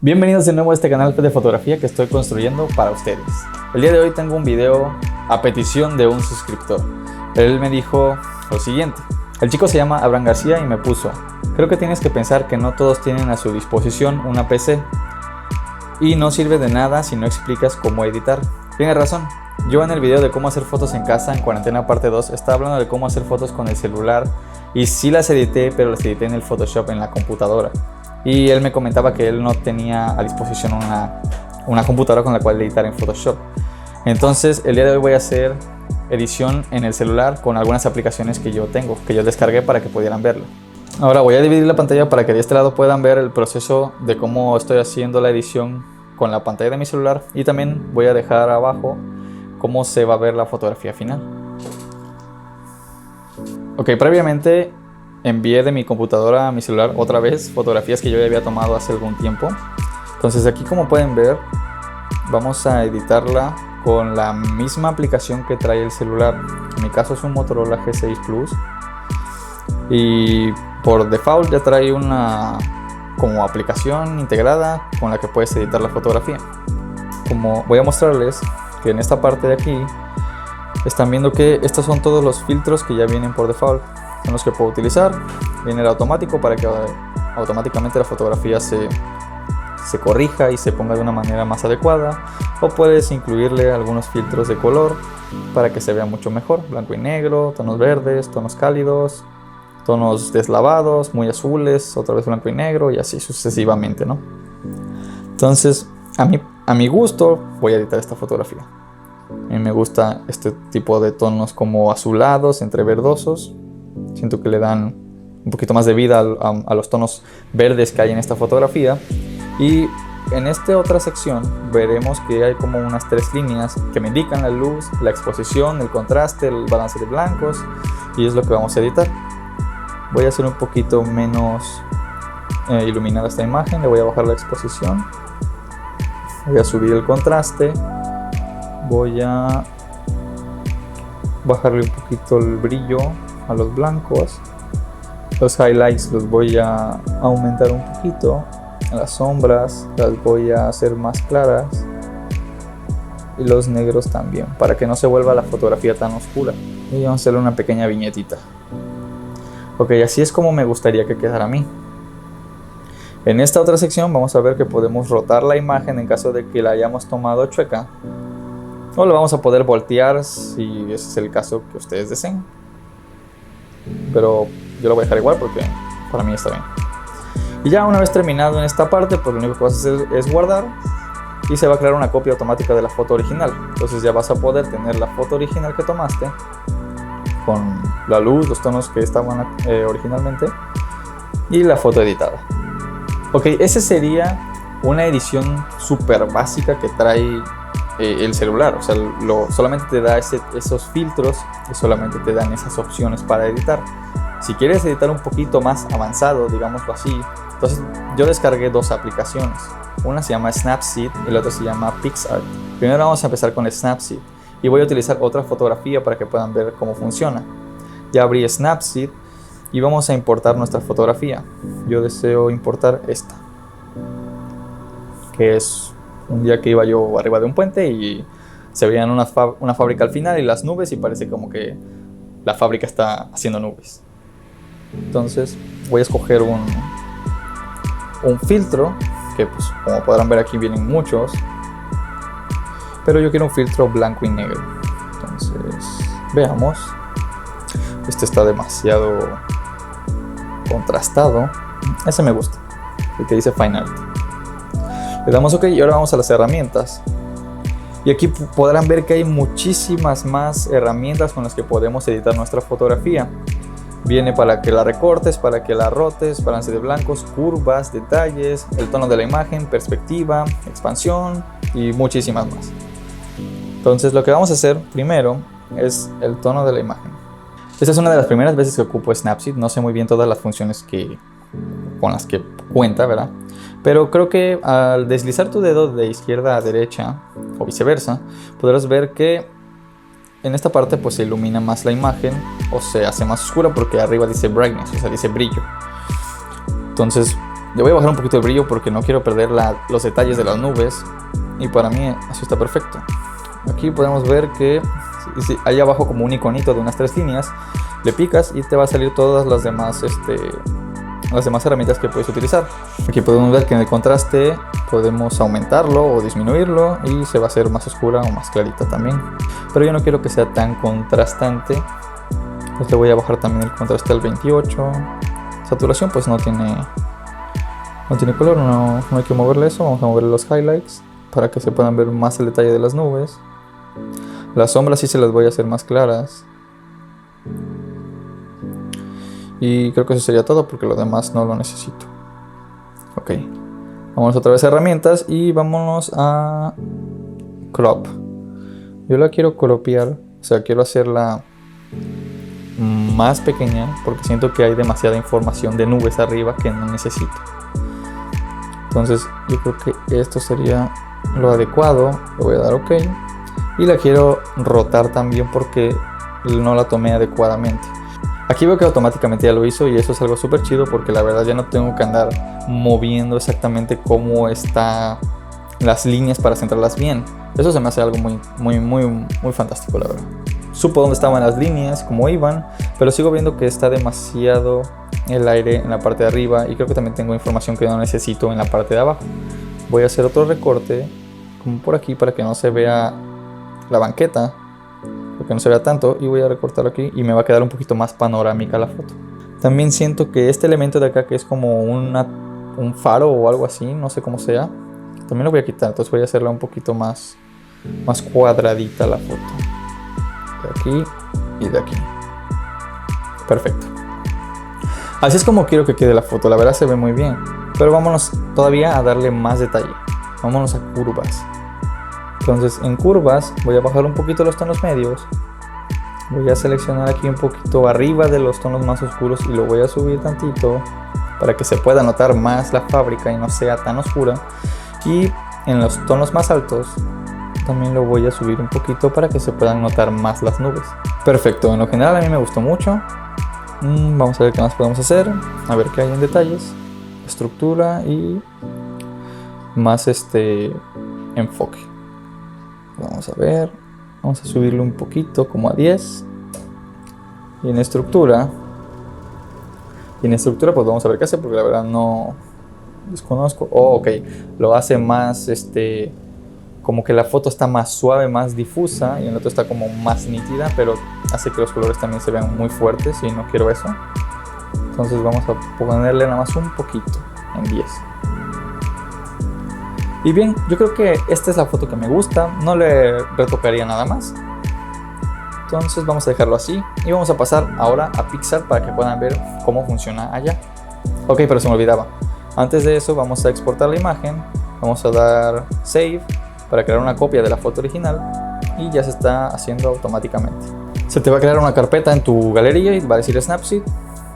Bienvenidos de nuevo a este canal de fotografía que estoy construyendo para ustedes. El día de hoy tengo un video a petición de un suscriptor. Él me dijo lo siguiente. El chico se llama Abraham García y me puso: creo que tienes que pensar que no todos tienen a su disposición una PC y no sirve de nada si no explicas cómo editar. Tienes razón. Yo en el video de cómo hacer fotos en casa en cuarentena parte 2 estaba hablando de cómo hacer fotos con el celular y sí las edité, pero las edité en el Photoshop en la computadora. Y él me comentaba que él no tenía a disposición una computadora con la cual editar en Photoshop. Entonces el día de hoy voy a hacer edición en el celular con algunas aplicaciones que yo tengo, que yo descargué para que pudieran verlo. Ahora voy a dividir la pantalla para que de este lado puedan ver el proceso de cómo estoy haciendo la edición con la pantalla de mi celular, y también voy a dejar abajo cómo se va a ver la fotografía final. Ok, previamente envié de mi computadora a mi celular otra vez fotografías que yo ya había tomado hace algún tiempo. Entonces aquí, como pueden ver, vamos a editarla con la misma aplicación que trae el celular. En mi caso es un Motorola G6 Plus y por default ya trae una como aplicación integrada con la que puedes editar la fotografía. Como voy a mostrarles que en esta parte de aquí están viendo que estos son todos los filtros que ya vienen por default, son los que puedo utilizar. Viene el automático para que automáticamente la fotografía se corrija y se ponga de una manera más adecuada, o puedes incluirle algunos filtros de color para que se vea mucho mejor: blanco y negro, tonos verdes, tonos cálidos, tonos deslavados, muy azules, otra vez blanco y negro, y así sucesivamente, ¿no? Entonces a mi gusto voy a editar esta fotografía. A mí me gusta este tipo de tonos como azulados, entre verdosos. Siento que le dan un poquito más de vida a los tonos verdes que hay en esta fotografía. Y en esta otra sección veremos que hay como unas 3 líneas que me indican la luz, la exposición, el contraste, el balance de blancos, y es lo que vamos a editar. Voy a hacer un poquito menos iluminada esta imagen, le voy a bajar la exposición, voy a subir el contraste, voy a bajarle un poquito el brillo a los blancos, los highlights los voy a aumentar un poquito, las sombras las voy a hacer más claras y los negros también, para que no se vuelva la fotografía tan oscura. Y vamos a hacerle una pequeña viñetita. Ok, así es como me gustaría que quedara a mí. En esta otra sección vamos a ver que podemos rotar la imagen en caso de que la hayamos tomado chueca, o la vamos a poder voltear si ese es el caso que ustedes deseen, pero yo lo voy a dejar igual porque para mí está bien. Y ya una vez terminado en esta parte, pues lo único que vas a hacer es guardar y se va a crear una copia automática de la foto original. Entonces ya vas a poder tener la foto original que tomaste con la luz, los tonos que estaban originalmente, y la foto editada. Ok, esa sería una edición súper básica que trae el celular. O sea, solamente te da esos filtros y solamente te dan esas opciones para editar. Si quieres editar un poquito más avanzado, digámoslo así, entonces yo descargué 2 aplicaciones. Una se llama Snapseed y la otra se llama PixArt. Primero vamos a empezar con Snapseed y voy a utilizar otra fotografía para que puedan ver cómo funciona. Ya abrí Snapseed y vamos a importar nuestra fotografía. Yo deseo importar esta, que es un día que iba yo arriba de un puente y se veían una fábrica al final y las nubes, y parece como que la fábrica está haciendo nubes. Entonces voy a escoger un filtro que, pues, como podrán ver aquí vienen muchos, pero yo quiero un filtro blanco y negro. Entonces veamos. Este está demasiado contrastado. Ese me gusta, el que dice Fine Art. Le damos OK y ahora vamos a las herramientas. Y aquí podrán ver que hay muchísimas más herramientas con las que podemos editar nuestra fotografía. Viene para que la recortes, para que la rotes, balance de blancos, curvas, detalles, el tono de la imagen, perspectiva, expansión y muchísimas más. Entonces lo que vamos a hacer primero es el tono de la imagen. Esta es una de las primeras veces que ocupo Snapseed. No sé muy bien todas las funciones con las que cuenta, ¿verdad? Pero creo que al deslizar tu dedo de izquierda a derecha o viceversa, podrás ver que en esta parte pues se ilumina más la imagen o se hace más oscura, porque arriba dice brightness, o sea, dice brillo. Entonces Le voy a bajar un poquito el brillo porque no quiero perder los detalles de las nubes. Y para mí así está perfecto. Aquí podemos ver que hay abajo como un iconito de unas 3 líneas. Le picas y te va a salir todas las demás herramientas que puedes utilizar. Aquí podemos ver que en el contraste podemos aumentarlo o disminuirlo y se va a hacer más oscura o más clarita también. Pero yo no quiero que sea tan contrastante, pues le voy a bajar también el contraste al 28. Saturación pues no tiene color, no hay que moverle eso. Vamos a moverle los highlights para que se puedan ver más el detalle de las nubes. Las sombras sí se las voy a hacer más claras. Y creo que eso sería todo porque lo demás no lo necesito. Ok, vámonos otra vez a herramientas y vámonos a crop. Yo la quiero cropear, o sea, quiero hacerla más pequeña porque siento que hay demasiada información de nubes arriba que no necesito. Entonces yo creo que esto sería lo adecuado. Le voy a dar OK. Y la quiero rotar también porque no la tomé adecuadamente. Aquí veo que automáticamente ya lo hizo y eso es algo súper chido porque la verdad ya no tengo que andar moviendo exactamente cómo están las líneas para centrarlas bien. Eso se me hace algo muy fantástico, la verdad. Supo dónde estaban las líneas, cómo iban, pero sigo viendo que está demasiado el aire en la parte de arriba y creo que también tengo información que no necesito en la parte de abajo. Voy a hacer otro recorte como por aquí para que no se vea la banqueta, porque no se vea tanto, y voy a recortar aquí y me va a quedar un poquito más panorámica la foto. También siento que este elemento de acá, que es como un faro o algo así, no sé cómo sea, también lo voy a quitar. Entonces voy a hacerla un poquito más cuadradita la foto, de aquí y de aquí. Perfecto. Así es como quiero que quede la foto. La verdad se ve muy bien, pero vámonos todavía a darle más detalle. Vámonos a curvas. Entonces en curvas voy a bajar un poquito los tonos medios. Voy a seleccionar aquí un poquito arriba de los tonos más oscuros y lo voy a subir tantito para que se pueda notar más la fábrica y no sea tan oscura. Y en los tonos más altos también lo voy a subir un poquito para que se puedan notar más las nubes. Perfecto, en lo general a mí me gustó mucho. Vamos a ver qué más podemos hacer. A ver qué hay en detalles. Estructura y más enfoque. Vamos a ver. Vamos a subirlo un poquito, como a 10. Y en estructura pues vamos a ver qué hace, porque la verdad no desconozco. Oh, ok. Lo hace más como que la foto está más suave, más difusa, y el otro está como más nítida, pero hace que los colores también se vean muy fuertes y no quiero eso. Entonces vamos a ponerle nada más un poquito, en 10. Y bien, yo creo que esta es la foto que me gusta, no le retocaría nada más. Entonces vamos a dejarlo así y vamos a pasar ahora a Pixar para que puedan ver cómo funciona allá. Ok, pero se me olvidaba. Antes de eso vamos a exportar la imagen, vamos a dar Save para crear una copia de la foto original y ya se está haciendo automáticamente. Se te va a crear una carpeta en tu galería y va a decir Snapseed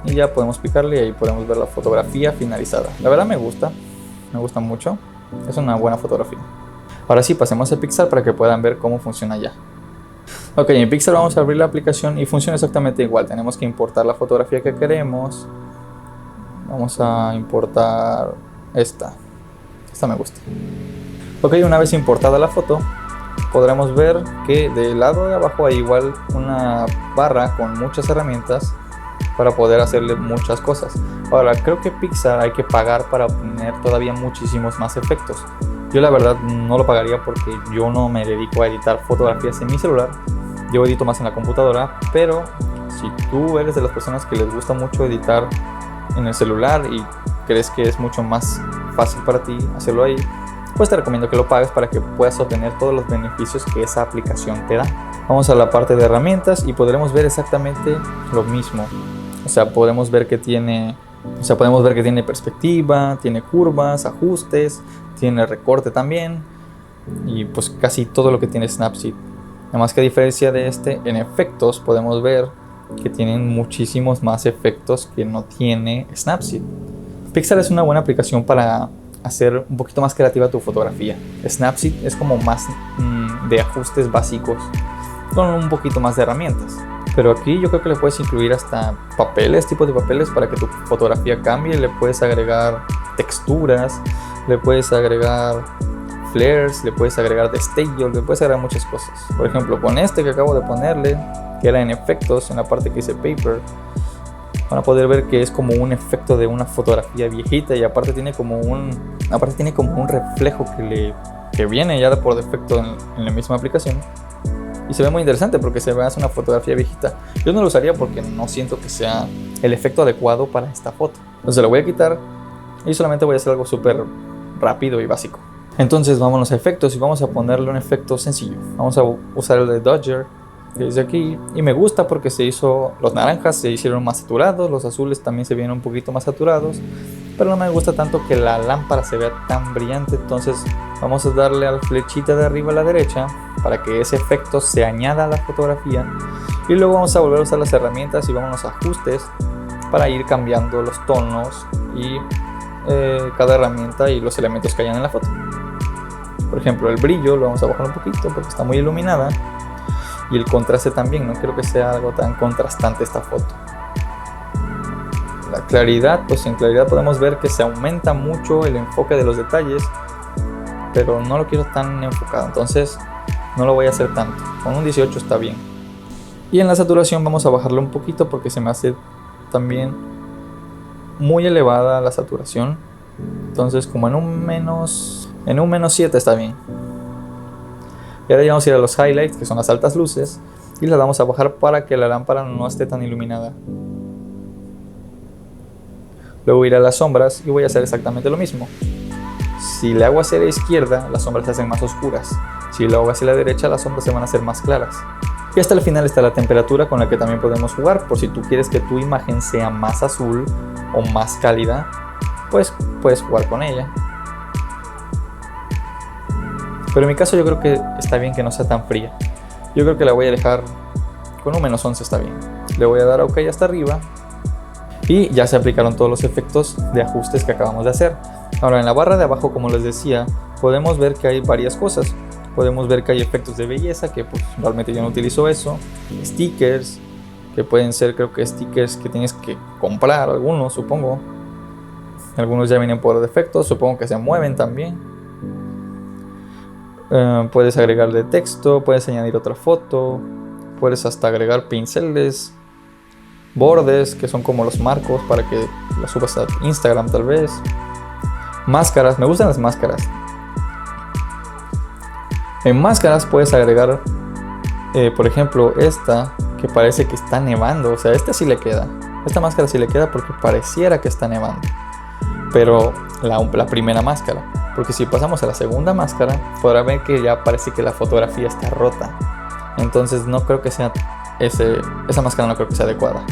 y ya podemos picarle y ahí podemos ver la fotografía finalizada. La verdad me gusta mucho, es una buena fotografía. Ahora sí, pasemos a Pixar para que puedan ver cómo funciona ya. Ok, en Pixar vamos a abrir la aplicación y funciona exactamente igual. Tenemos que importar la fotografía que queremos. Vamos a importar esta me gusta. Ok, una vez importada la foto, podremos ver que del lado de abajo hay igual una barra con muchas herramientas para poder hacerle muchas cosas. Ahora, creo que Pixar hay que pagar para obtener todavía muchísimos más efectos. Yo la verdad no lo pagaría porque yo no me dedico a editar fotografías en mi celular. Yo edito más en la computadora, pero si tú eres de las personas que les gusta mucho editar en el celular y crees que es mucho más fácil para ti hacerlo ahí, pues te recomiendo que lo pagues para que puedas obtener todos los beneficios que esa aplicación te da. Vamos a la parte de herramientas y podremos ver exactamente lo mismo. O sea, podemos ver que tiene perspectiva, tiene curvas, ajustes, tiene recorte también y pues casi todo lo que tiene Snapseed. Además que a diferencia de en efectos podemos ver que tienen muchísimos más efectos que no tiene Snapseed. Pixar es una buena aplicación para hacer un poquito más creativa tu fotografía. Snapseed es como más de ajustes básicos con un poquito más de herramientas. Pero aquí yo creo que le puedes incluir hasta tipos de papeles para que tu fotografía cambie. Le puedes agregar texturas, le puedes agregar flares, le puedes agregar destellos, le puedes agregar muchas cosas. Por ejemplo, con este que acabo de ponerle, que era en efectos, en la parte que dice paper, van a poder ver que es como un efecto de una fotografía viejita, y aparte tiene como un reflejo que viene ya por defecto en la misma aplicación, y se ve muy interesante porque se ve hace una fotografía viejita. Yo no lo usaría porque no siento que sea el efecto adecuado para esta foto, entonces lo voy a quitar y solamente voy a hacer algo súper rápido y básico. Entonces vámonos a efectos y vamos a ponerle un efecto sencillo. Vamos a usar el de Dodger, que dice aquí, y me gusta porque los naranjas se hicieron más saturados, los azules también se vieron un poquito más saturados, pero no me gusta tanto que la lámpara se vea tan brillante. Entonces vamos a darle a la flechita de arriba a la derecha para que ese efecto se añada a la fotografía, y luego vamos a volver a usar las herramientas y vámonos a ajustes para ir cambiando los tonos y cada herramienta y los elementos que hayan en la foto. Por ejemplo, el brillo lo vamos a bajar un poquito porque está muy iluminada, y el contraste también, no quiero que sea algo tan contrastante esta foto. La claridad, pues en claridad podemos ver que se aumenta mucho el enfoque de los detalles, pero no lo quiero tan enfocado, entonces no lo voy a hacer tanto. Con un 18 está bien. Y en la saturación vamos a bajarlo un poquito porque se me hace también muy elevada la saturación, entonces como en un menos 7 está bien. Y ahora ya vamos a ir a los highlights, que son las altas luces, y las vamos a bajar para que la lámpara no esté tan iluminada. Luego ir a las sombras y voy a hacer exactamente lo mismo. Si le hago hacia la izquierda, las sombras se hacen más oscuras. Si lo hago hacia la derecha, las sombras se van a hacer más claras. Y hasta el final está la temperatura, con la que también podemos jugar. Por si tú quieres que tu imagen sea más azul o más cálida, pues puedes jugar con ella. Pero en mi caso yo creo que está bien que no sea tan fría. Yo creo que la voy a dejar con un -11, está bien. Le voy a dar a OK hasta arriba. Y ya se aplicaron todos los efectos de ajustes que acabamos de hacer. Ahora en la barra de abajo, como les decía, podemos ver que hay varias cosas. Podemos ver que hay efectos de belleza, que pues realmente yo no utilizo eso. Stickers, que pueden ser, creo que stickers que tienes que comprar, algunos supongo. Algunos ya vienen por defecto, supongo que se mueven también. Puedes agregarle texto, puedes añadir otra foto, puedes hasta agregar pinceles, bordes, que son como los marcos para que los subas a Instagram tal vez. Máscaras, me gustan las máscaras. En máscaras puedes agregar, por ejemplo, esta que parece que está nevando. O sea, esta sí le queda. Esta máscara sí le queda porque pareciera que está nevando. Pero la primera máscara. Porque si pasamos a la segunda máscara, podrá ver que ya parece que la fotografía está rota. Entonces no creo que sea esa máscara no creo que sea adecuada.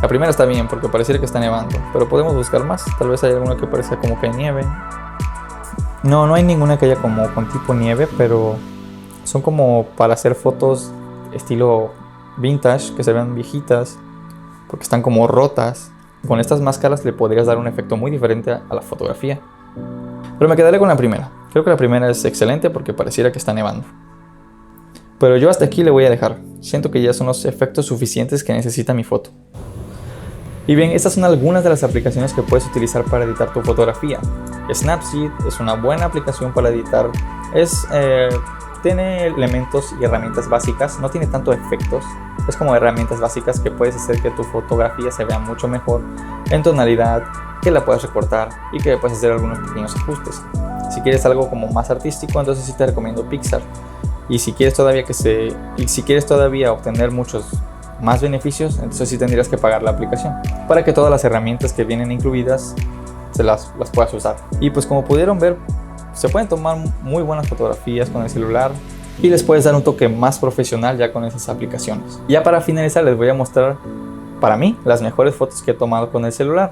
La primera está bien porque pareciera que está nevando, pero podemos buscar más. Tal vez hay alguna que parezca como que hay nieve. No hay ninguna que haya como con tipo nieve, pero son como para hacer fotos estilo vintage, que se vean viejitas, porque están como rotas. Con estas máscaras le podrías dar un efecto muy diferente a la fotografía. Pero me quedaré con la primera. Creo que la primera es excelente porque pareciera que está nevando. Pero yo hasta aquí le voy a dejar. Siento que ya son los efectos suficientes que necesita mi foto. Y bien, estas son algunas de las aplicaciones que puedes utilizar para editar tu fotografía. Snapseed es una buena aplicación para editar. Tiene elementos y herramientas básicas, no tiene tanto efectos. Es como herramientas básicas que puedes hacer que tu fotografía se vea mucho mejor en tonalidad, que la puedas recortar y que puedes hacer algunos pequeños ajustes. Si quieres algo como más artístico, entonces sí te recomiendo PicsArt. Y si quieres todavía obtener muchos más beneficios, entonces sí tendrías que pagar la aplicación para que todas las herramientas que vienen incluidas se las puedas usar. Y pues como pudieron ver, se pueden tomar muy buenas fotografías con el celular y les puedes dar un toque más profesional ya con esas aplicaciones. Ya para finalizar les voy a mostrar, para mí, las mejores fotos que he tomado con el celular.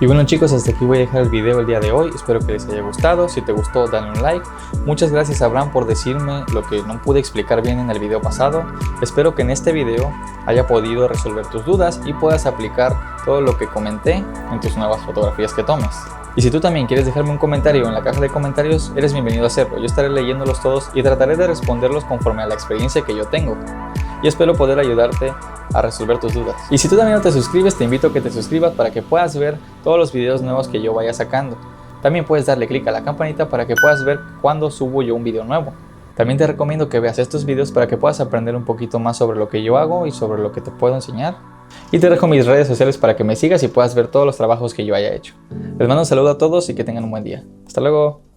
Y bueno chicos, hasta aquí voy a dejar el video el día de hoy, espero que les haya gustado. Si te gustó, dale un like. Muchas gracias Abraham por decirme lo que no pude explicar bien en el video pasado. Espero que en este video haya podido resolver tus dudas y puedas aplicar todo lo que comenté en tus nuevas fotografías que tomes. Y si tú también quieres dejarme un comentario en la caja de comentarios, eres bienvenido a hacerlo. Yo estaré leyéndolos todos y trataré de responderlos conforme a la experiencia que yo tengo. Y espero poder ayudarte a resolver tus dudas. Y si tú también no te suscribes, te invito a que te suscribas para que puedas ver todos los videos nuevos que yo vaya sacando. También puedes darle clic a la campanita para que puedas ver cuando subo yo un video nuevo. También te recomiendo que veas estos videos para que puedas aprender un poquito más sobre lo que yo hago y sobre lo que te puedo enseñar. Y te dejo mis redes sociales para que me sigas y puedas ver todos los trabajos que yo haya hecho. Les mando un saludo a todos y que tengan un buen día. Hasta luego.